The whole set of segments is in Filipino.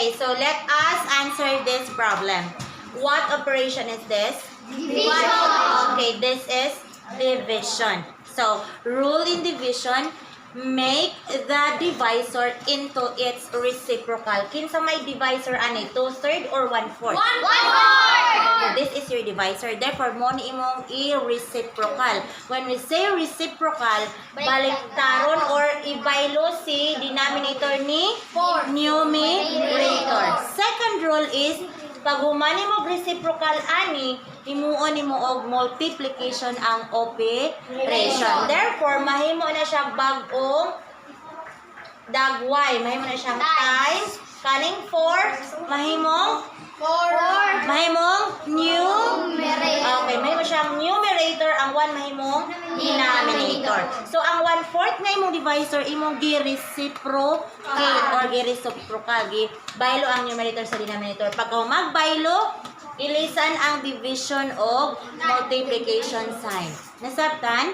Okay, so let us answer this problem. What operation is this? Division. Okay, this is division. So, rule in division, make the divisor into its reciprocal. Kinsa may divisor ani? 2/3 or 1/4? 1/4. This is your divisor. Therefore, mo ni imong i-reciprocal. When we say reciprocal, baliktaron or ibaylo si denominator ni numerator. Second rule is, pag humani mo reciprocal ani, himuon nimo og multiplication ang operation. Therefore, mahimo na siya bag-ong dagway. Mahimo na siyang times. Kaning 4, mahimong okay, mahimo siyang numerator, ang 1 mahimong denominator. So, ang 1/4 nga imong divisor, imong gi-reciprocate or gi-reciprocal. Baylo ang numerator sa denominator. Pag magbaylo, ilisan ang division o multiplication sign. Nasabtan?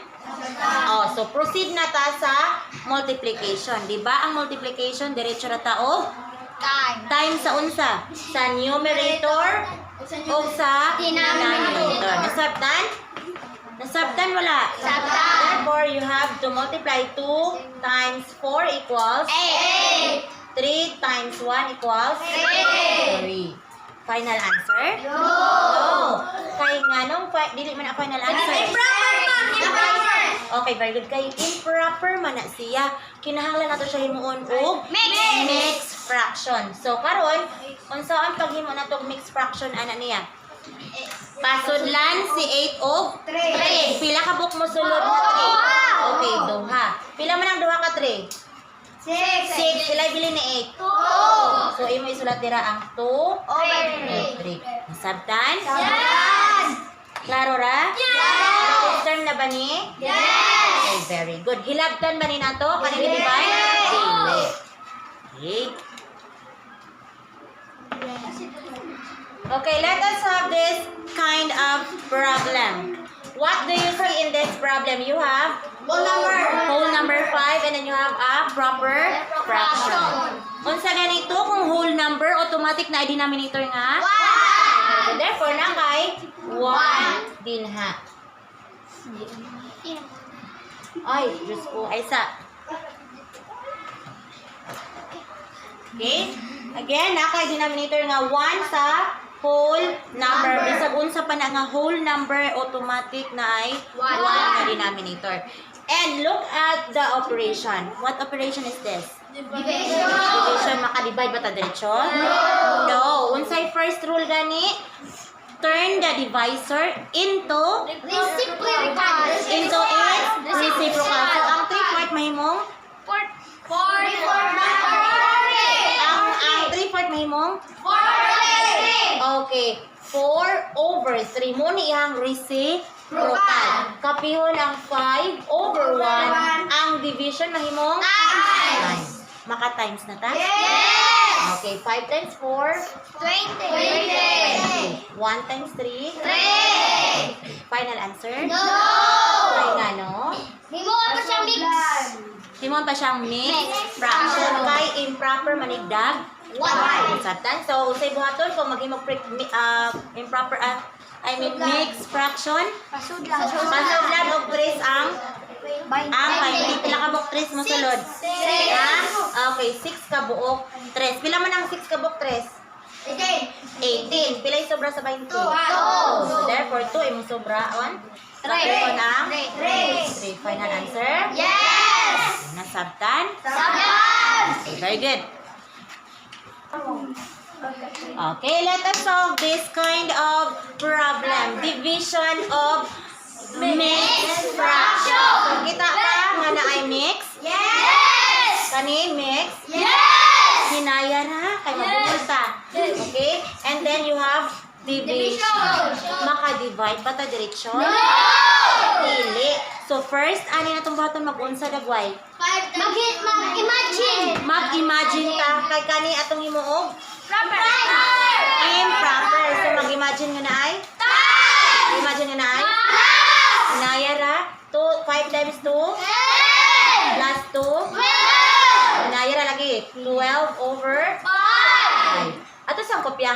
Oh, so proceed na ta sa multiplication. Diba ang multiplication, diretso na ta o times sa unsa? Sa numerator o sa denominator. Nasabtan? Nasabtan wala? Nasabtan. Therefore, you have to multiply 2 times 4 equals 8. 3 times 1 equals 3. Final answer? No. Kay nga nung dili man ang final answer. Okay, very good. Kay improper man na siya. Kinahanglan nato siya himuon og mixed fraction. So karon, unsaon paghimo natong mixed fraction ana niya? Pasudlan si 8 og 3. Pila ka book mo sulod na 3? Okay, duha. Pila man ang duha ka 3? 6. Sila bilin ni 8. 2. So imo isulat dira ang 2 Over 3. Nasabtan? Yes. Klaro ra? Yes. Term na ba ni? Yes. Okay, very good. Hilabtan ba ni nato? Kanang i-divide? Dili. Okay. Okay, let us have this kind of problem. What do you see in this problem? You have whole number 5 and then you have a proper fraction. Unsa ganito kung whole number, automatic na denominator nga? 1. Therefore, na kay 1 din ha. Ay, Diyos ko, ay sa. Okay? Again, na kay denominator nga 1 sa whole number. Bisag unsa pa na nga whole number, automatic na ay 1 na denominator. And look at the operation. What operation is this? Division. Makadivide ba ta diretso? No. Unsay first rule gani? Turn the divisor into its reciprocal. So, ang 3/4 mahimong? Ang 3/4 mahimong? Okay. 4/3. Mo ni iyang reciprocal. Kapihon ang 5/1. Ang division mahimong? 9. Maka-times na ta? Okay. 5 times 4? 20. 1 times 3? Final answer? No. Ay nga, no? Himon pa siyang mixed fraction kay improper manigdag 1. Sabtan. So, usay buhaton kung maghimo improper mixed fraction. Pasudlan og 3 ang 5. Pila ka buok 3 mo sulod? Ha? Okay, 6 ka buok 3. Pila man ang 6 ka buok 3? 18. Pila yung sobra sa 20? 2. So, therefore, 2 imong sobra on? 3 ang 3. Final answer? Yes. Nasabtan? Okay, very good. Okay, let us solve this kind of problem. Division of mixed fraction. So, kita ka nga na ay mix? Yes. Kani mix? Yes. Hinaya ra kay mabulta. Okay? And then you have division. Maka-divide ba ta diretsyon? No. Dili. So first, ani na tong baton mag-unsa dagway? Mag-imagine. Mag-imagine ta kay kani atong himuog Proper. improper. So mag-imagine nga na ay? Imagine nga na ay? Hinaya ra 5 times 2 plus 2. Hinaya ra lagi 12/5.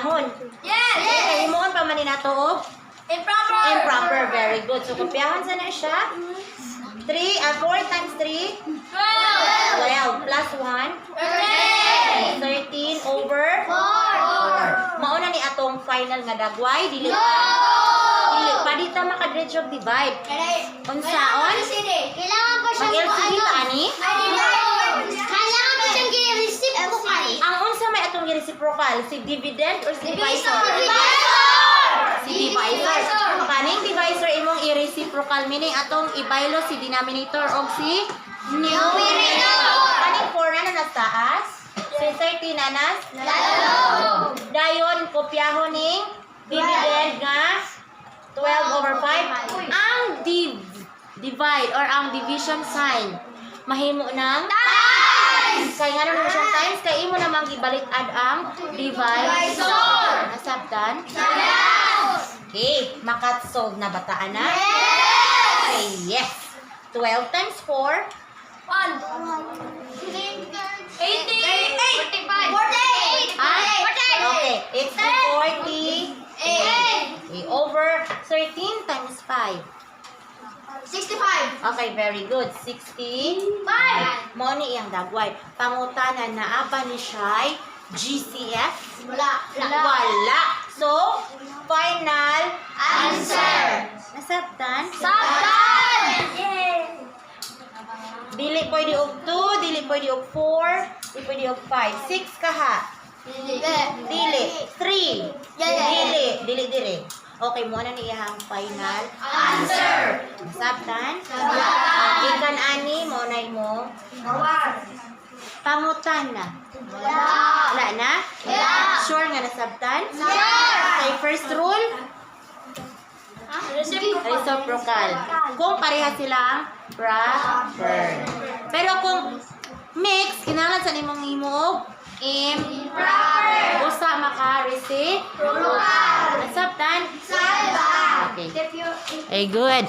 kopyahon. Yes. Okay, himuon pa man nato og Improper. improper. Very good. So kopyahon sa na siya. 4 times 3, 12 plus 1, 13 over 4. Mauna ni atong final nga dagway. Dili pa dita makadredge og divide. Unsaon? Kailangan pa siyang Mag-LCD ta ani? Kailangan pa siyang i-reciprocal. Ang unsa may atong reciprocal, si dividend or si divisor? Si divisor. Kaning divisor imong i-reciprocal meaning atong ibaylo si denominator og si numerator. Kaning 4 na nas taas, si 30 na nas dayon kopyahon ning dividend nga 12 over 5. Ang divide or ang division sign mahimo ng kay nga naman siyang times kay imo namang gibalik-ad ang divisor. Nasabtan? Okay, makat-solve na bataan na? Okay, yes. 12 times 4. 48. Okay, it's 40 over 13 times 5. 65. Okay, very good. 60. Mo ni iyang dagway. Pangutanan na aba ni siya'y GCF? Wala. So, final Answer. nasabtan? Sabtan. Dili pwede og 2, dili pwede og 4, dili pwede og 5. 6 kaha. Dili. 3. Dili. Okay, muna ni iyang final Answer. nasabtan? Ikan ani mo na mo. Pangutan na. Wala na? Sure nga nasabtan? Okay, first rule, reciprocal. Kung pareha silang proper. Pero kung mix, kinahanglan sa nimong himog, Improper. usa maka-reciprocal. Nasabtan? Okay. If you Good.